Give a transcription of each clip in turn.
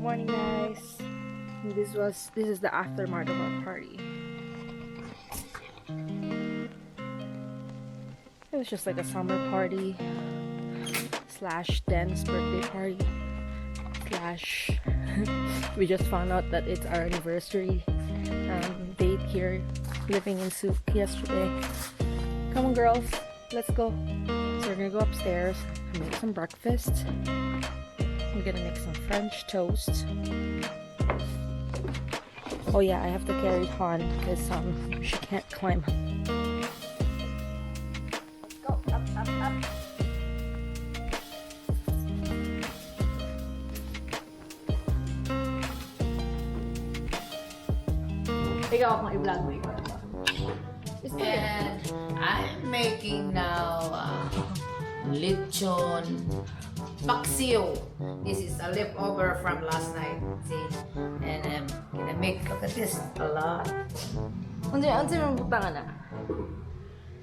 morning, guys. This is the aftermath of our party. It was just like a summer party slash dance birthday party slash we just found out that it's our anniversary date here living in Sooke yesterday. Come on, girls, let's go. So we're gonna go upstairs and make some breakfast. I'm gonna make some French toast. Oh yeah, I have to carry Han because she can't climb. Go up, up, up. Ikaw akong i-vlog mo ikaw. And I'm making now Lechon Paksiw. This is a leftover from last night. See? And I'm gonna make, look at this, a lot. Unsa man butangan na?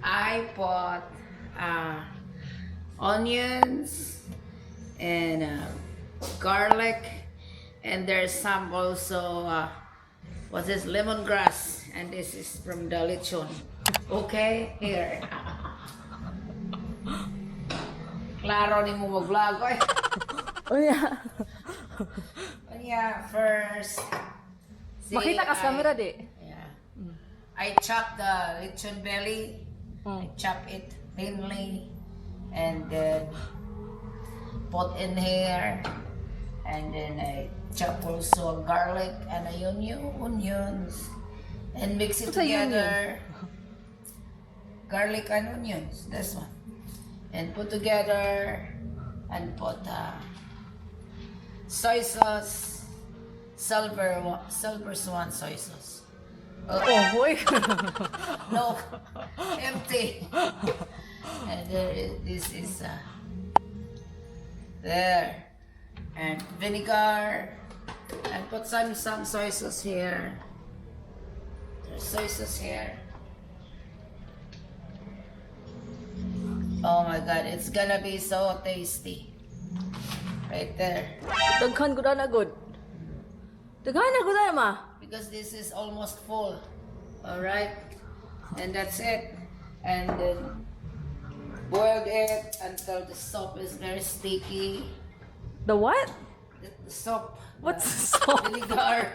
I bought onions and garlic, and there's some also what's this, lemongrass, and this is from the lechon. Okay, here. Klaro ni mo mag-vlog. Oy. Oh yeah. Oh yeah, first. See, Makita ka sa camera di. Yeah. I chop the lechon belly. I chop it thinly, and then put in here, and then I chop also garlic and onions, and mix it together. Garlic and onions, this one, and put together, and put soy sauce, silver swan soy sauce. Oh, boy. No, empty. And this is there, and vinegar, and put some soy sauce here. There's soy sauce here. Oh my God, it's gonna be so tasty. Right there. Daghan gud na good. Daghan na gud na ma. Because this is almost full. Alright? And that's it. And then boiled it until the soup is very sticky. The what? The soup. What's the soup? Vinegar.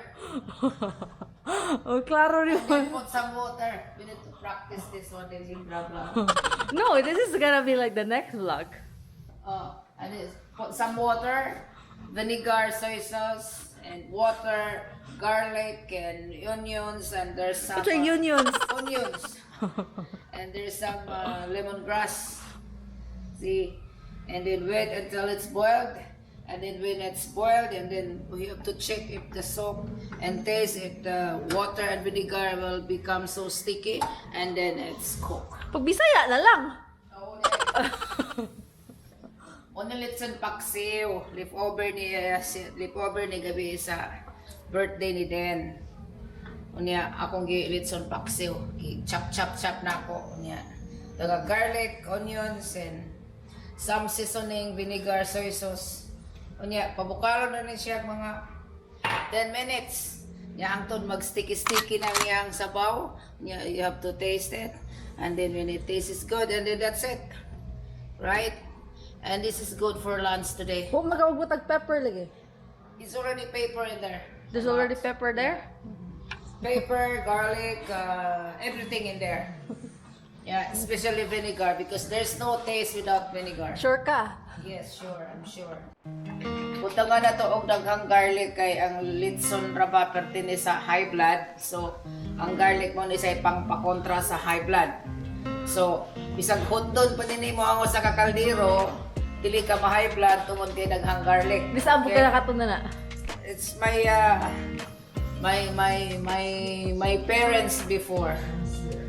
Oh, klaro rin And then put some water. We need to practice this one. Then you blah blah. No, this is gonna be like the next vlog. And this, put some water, vinegar, soy sauce, and water, garlic, and onions, and there's some What are onions? onions. And there's some lemongrass. See? And then wait until it's boiled. And then when it's boiled, and then we have to check if the soup and taste if the water and vinegar will become so sticky, and then it's cooked. Pag Bisaya na lang. Una Lechon Paksiw, leftover ni gabi sa birthday ni Den. Unya akong Lechon Paksiw, chop na ako unya. Daga garlic, onions, and some seasoning, vinegar, soy sauce. Unya pabukalo na rin siya mga 10 minutes. Nya angtod mag-sticky na niyang sabaw. Unya you have to taste it, and then when it tastes good, and then that's it. Right? And this is good for lunch today. Huwag magkabutag pepper lagi. It's already pepper in there. There's already pepper there? Pepper, garlic, everything in there. Yeah, especially vinegar, because there's no taste without vinegar. Sure ka? Yes, sure, I'm sure. Punta nga na to og daghang garlic kay ang Lechon raba pertine sa high blood. So, ang garlic mo ni say pangpakontra sa high blood. So, bisag hotdon pa mo ang sa kakaldero, dili ka ma-high blood tungod kay daghang garlic. Bisaan po ka nakatuna na. It's my parents before.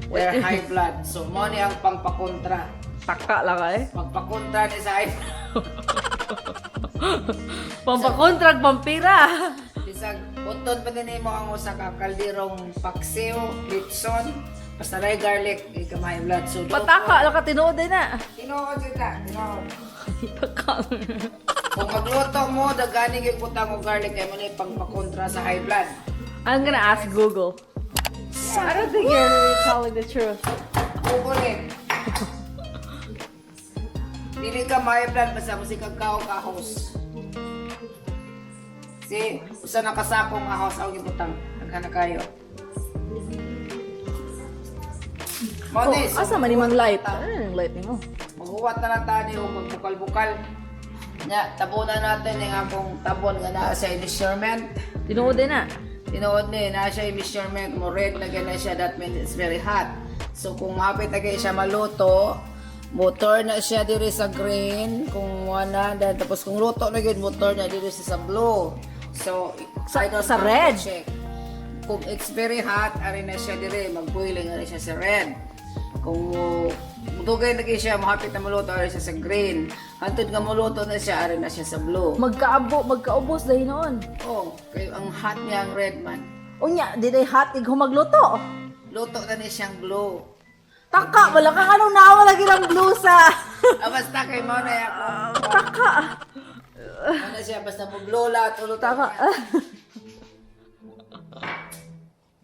They're high blood. So, mo ni ang pangpakontra. Taka lang eh. Magpakontra ni sa high blood. Pampakontrag, pampira. Bisag hotdon pa mo ang sa kakalderong paksiw, lechon, basta ray garlic, di ka ma-high blood. So, Pataka lang ka tinuod din na. Tinuod kita, tinuod. Kung magluto mo, dagani yung butang o garlic kay mo na pagpakontra sa high blood. I'm gonna ask Google. I don't think you're really telling the truth. Kukunin. Dili ka may blood basta mo si kagkao kahos. Si, usa nakasakong ahos ang gibutang. Nagkana kayo. Oh, asa man imong light? Ano yung light nimo? Maghuwat na lang tayo o magbukal-bukal. Nya, tabunan natin yung akong tabon nga naa sa measurement. Tinuod din na. Tinuod ni, naa siya yung measurement mo. Red na gana siya, that means it's very hot. So kung mapit na kayo siya maluto, motor na siya diri sa green, kung 100, tapos kung luto na yun, motor na diri sa blue. So, Sa I don't sa have to red. check. Kung it's very hot, ari na siya diri, mag-boiling na siya sa red. Kung dugay na kayo siya, mahapit na maluto, ari siya sa green. Hantod nga maluto na siya, ari na siya sa blue. Magkaubos dahil noon. Oh, kayo ang hot niya ang red man. Unya, di day hot ig humagluto. Luto na niya siyang blue. Taka, wala kang anong nawa lagi ng blusa. Basta kay mo na ako. Taka. Ano siya, basta maglola at uluto. Taka.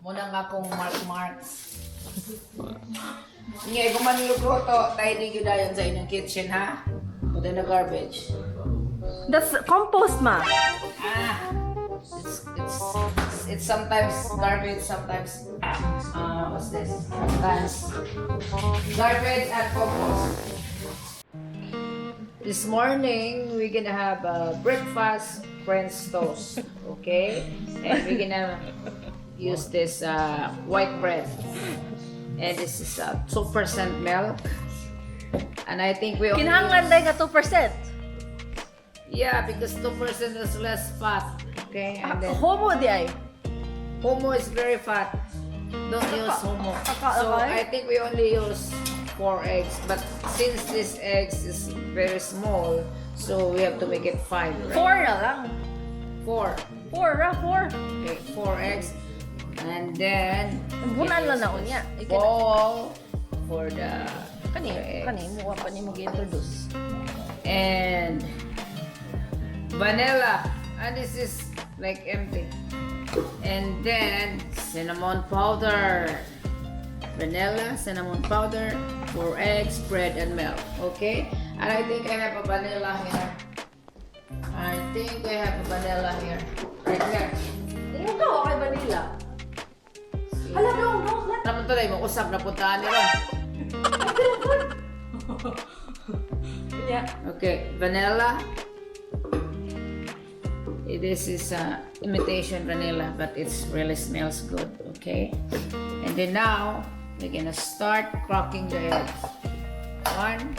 Muna nga akong marks. Nga, kung man yung luto, tayo din yun dayon sa inyong kitchen, ha? Puti na garbage. That's compost, ma. It's sometimes garbage, sometimes, what's this? Sometimes garbage and compost. This morning, we're gonna have breakfast French toast, okay? And we're gonna use this white bread. And this is 2% milk. And I think we only Kinahanglan day ka 2%. yeah, because 2% is less fat. Okay, and then Homo di ay. Homo is very fat. Don't use homo. So okay. I think we only use 4 eggs. But since this eggs is very small, so we have to make it 5. Right? 4 na lang. 4. 4. Okay, 4 eggs. And then Bunan lang na unya. bowl for the Kani mo pa ni mo gi-introduce. and vanilla. And this is like empty. And then cinnamon powder. Vanilla, cinnamon powder, 4 eggs, bread, and milk. Okay? And I think I have a vanilla here. Right there. Imo ka kay vanilla. Hala, no. Naman to dahil mag-usap na puntaan nila. Yeah. Okay, vanilla. This is imitation vanilla, but it really smells good. Okay, and then now we're gonna start cracking the eggs. 1.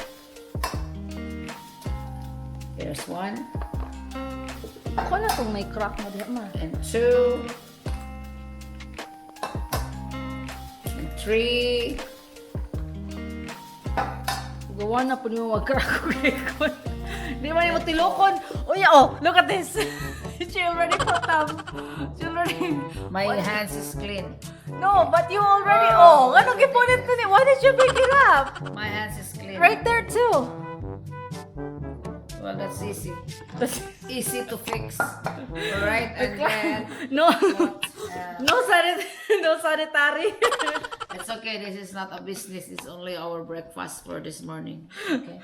There's 1. Ako na tong may crack mo diha ma. And 2. And 3. Gawa na po ni mo mag-crack. Di man mo tilokon. Uy, oh, look at this. She already put She already... My hands is clean. No, but you already... Oh, anong gipunit ko ni? Why did you pick it up? My hands is clean. Right there too. Well, that's easy. Easy to fix. Alright, and then... No. No sanitary. It's okay, this is not a business. It's only our breakfast for this morning. Okay?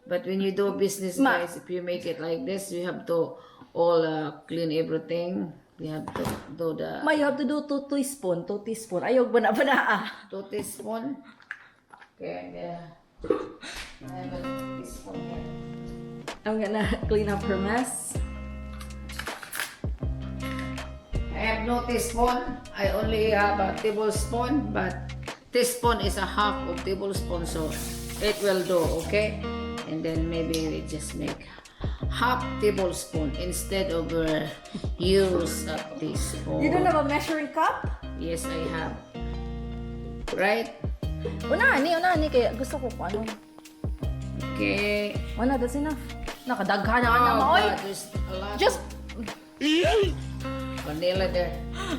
But when you do business, guys, if you make it like this, you have to all clean everything. You have to do the... Ma, you have to do 2 teaspoon. 2 teaspoon. Ayog ba na 2 teaspoon. Okay, and I have a teaspoon here. I'm gonna clean up her mess. I have no teaspoon. I only have a tablespoon, but teaspoon is a half of tablespoon, so it will do, okay? And then maybe we just make half tablespoon instead of use a teaspoon. You don't have a measuring cup? Yes, I have. Right? Una, kaya gusto ko kung ano. Okay. Wala, that's enough. Nakadaghan na nga Oh, oy. but there's a lot Just... vanilla there.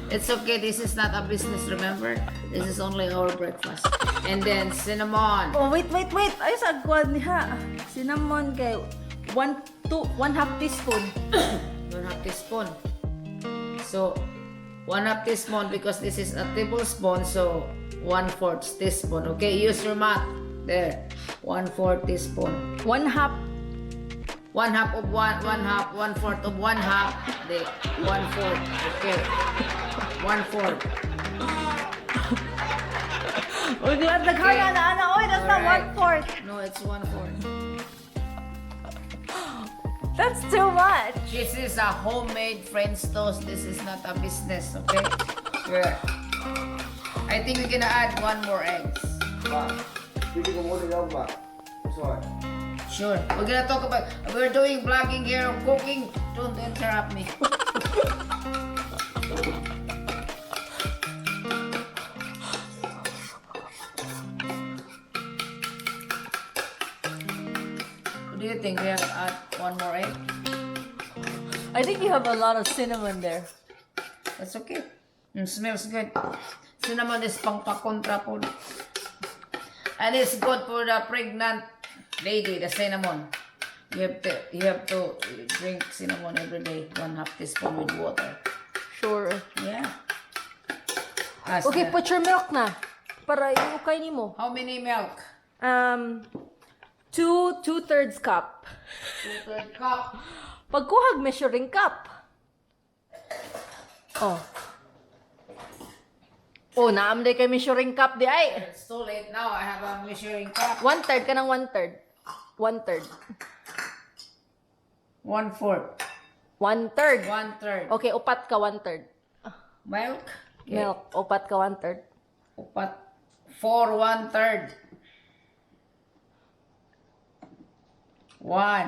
It's okay. This is not a business, remember? This is only our breakfast. And then cinnamon. Oh, wait. Ay, sa agwad niya. Cinnamon kay... 1 half teaspoon. 1/2 teaspoon. So 1/2 teaspoon because this is a tablespoon, so 1/4 teaspoon. Okay, use your math. There, 1/4 teaspoon. 1 half. 1/2 of 1/4 of 1/2. The 1/4. Okay, 1/4. Uy, glad naghala na, ana. Oy, that's not Alright. 1/4. No, it's 1/4. That's too much. This is a homemade French toast. This is not a business, okay? Sure. I think we're gonna add 1 more eggs. Pwede ko muna lang ba? Sorry. Sure. We're gonna talk about. We're doing vlogging here, cooking. Don't interrupt me. What do you think? We have to add 1 more egg? I think you have a lot of cinnamon there. That's okay. It smells good. Cinnamon is pang pakontra po. And it's good for the pregnant lady, the cinnamon. You have to drink cinnamon every day, 1/2 teaspoon with water. Sure. Yeah. As Okay, the- put your milk na. Para iukay ni mo. How many milk? 2/3 cup. 2/3 cup. Pagkuhag measuring cup. Oh. Oh, naamday kay measuring cup di ay. It's too late now. I have a measuring cup. 1/3 ka ng 1/3. 1/3. 1/4. 1/3. 1/3. Okay, upat ka 1/3. Milk. Okay. Milk, upat ka 1/3. Upat. 4 1/3. 1.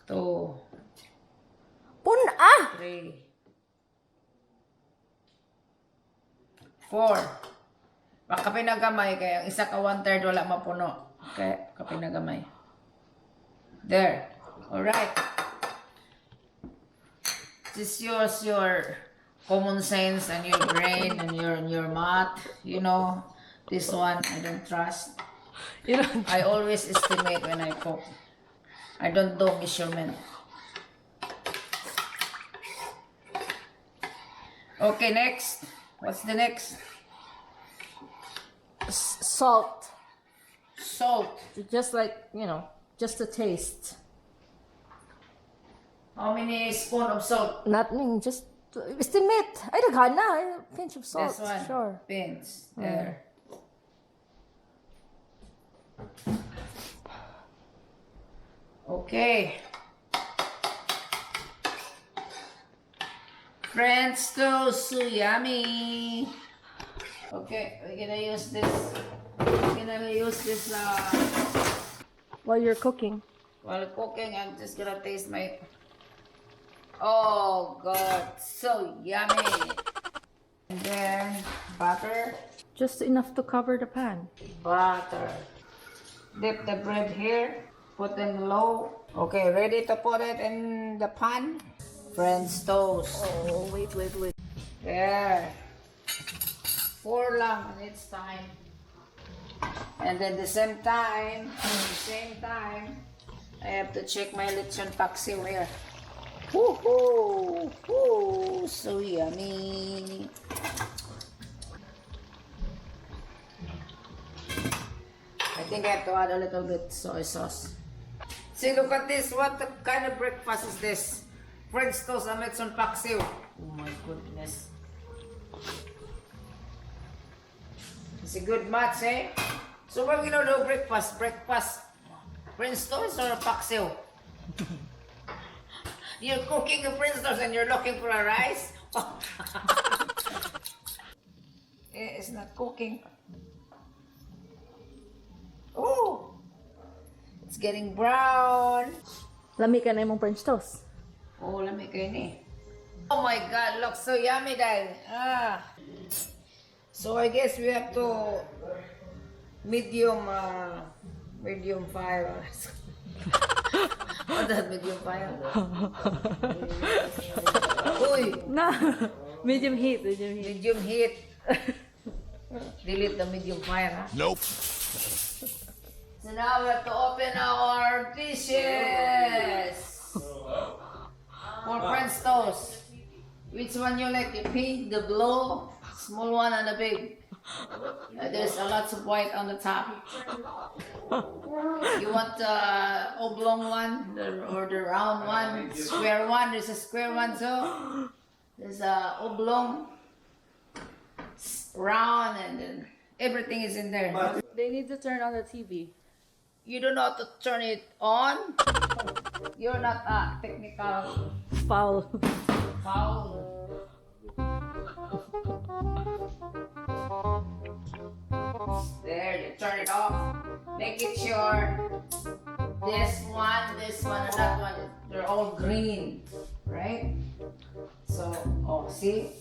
2. Puna! 3. 4. Baka pinagamay kaya ang isa ka 1/3 wala mapuno. Kaya kapinagamay. There. Alright. This is your common sense and your brain and your math. You know, this one I don't trust. You know, I always estimate when I cook. I don't do measurement. Okay, next. What's the next? salt. Salt. Just like, just a taste. How many spoon of salt? Nothing, just estimate. Ay, daghan na. A pinch of salt. This one. Sure. Pins. There. Okay. French toast, so yummy. Okay, we're gonna use this. While you're cooking. While cooking, I'm just gonna taste my. Oh God, so yummy. And then butter. Just enough to cover the pan. Butter. Dip the bread here. Put in low. Okay, ready to put it in the pan. French toast. Oh, wait. There. 4 lang and it's time. And then the same time, I have to check my Lechon Paksiw here. Woohoo! Woo! So yummy. I think I have to add a little bit soy sauce. See, look at this. What kind of breakfast is this? French toast and Lechon Paksiw. Oh my goodness. It's a good match, eh? So what we gonna do breakfast? French toast or Paksiw? You're cooking a French toast and you're looking for a rice? It's not cooking. Oh, it's getting brown. Lami ka na yung French toast. Oh, let me kayo ni. Oh my God, looks so yummy, Dad. So I guess we have to medium fire. What's that, medium fire? Uy, Na, medium heat. medium heat. Delete the medium fire, ha? Nope. So now we have to open our dishes for French toast. Which one you like? The pink, the blue, small one, and the big. There's a lot of white on the top. You want the oblong one or the round one? Square one? There's a square one too. There's a oblong, round, and then everything is in there. They need to turn on the TV. You don't know how to turn it on. You're not a technical Foul. foul. There, you turn it off. Make it sure this one, and that one, they're all green, right? So, oh, see?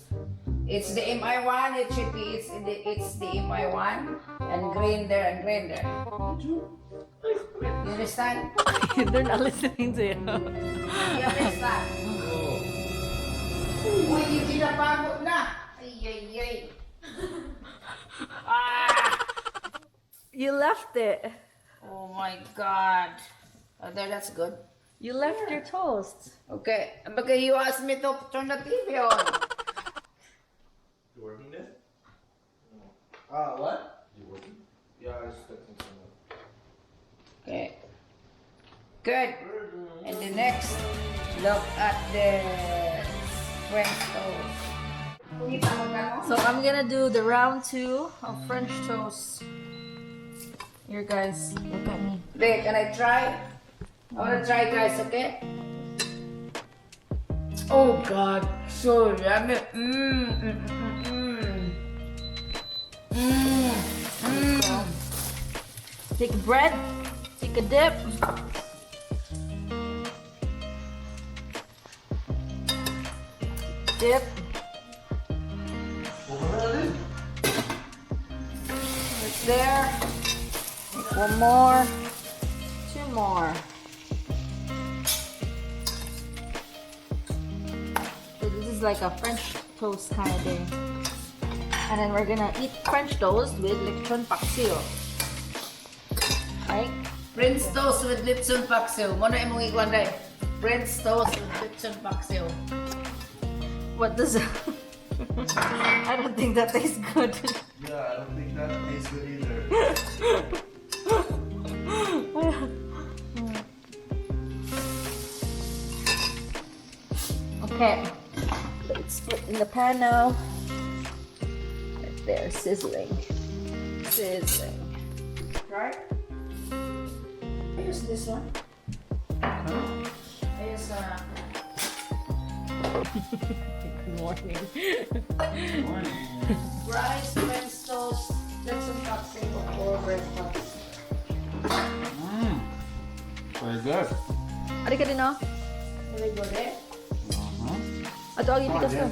It's the MI1, it should be, it's the MI1, and green there, and green there. You understand? They're not listening to you. You understand? Uy, hindi na pagod na. Ay. Ah! You left it. Oh my God. Oh, there, that's good. You left your toast. Okay, but you asked me to turn the TV on. You working there? No. What? You working? Yeah, I was expecting someone. Okay. Good. And the next, look at the French toast. So I'm gonna do the round 2 of French toast. Here, guys, look at me. Wait, can I try? I wanna try, guys, okay? Oh God, so yummy. Take bread, take a dip. Dip. It's there. One more. 2 more. So this is like a French toast kind of thing. And then we're gonna eat French toast with Lechon Paksiw. Right? French toast with Lechon Paksiw. Muna imong ikuan day. French toast with Lechon Paksiw. What does I don't think that tastes good. Yeah, I don't think that tastes good either. Okay, let's put in the pan now. Right there, sizzling. Sizzling. Right? I use this one. I use Good morning. rice, French toast, Lechon Paksiw or breakfast. Very good. Ari ka din, no? Very good, eh? Ato, agi tikas ka.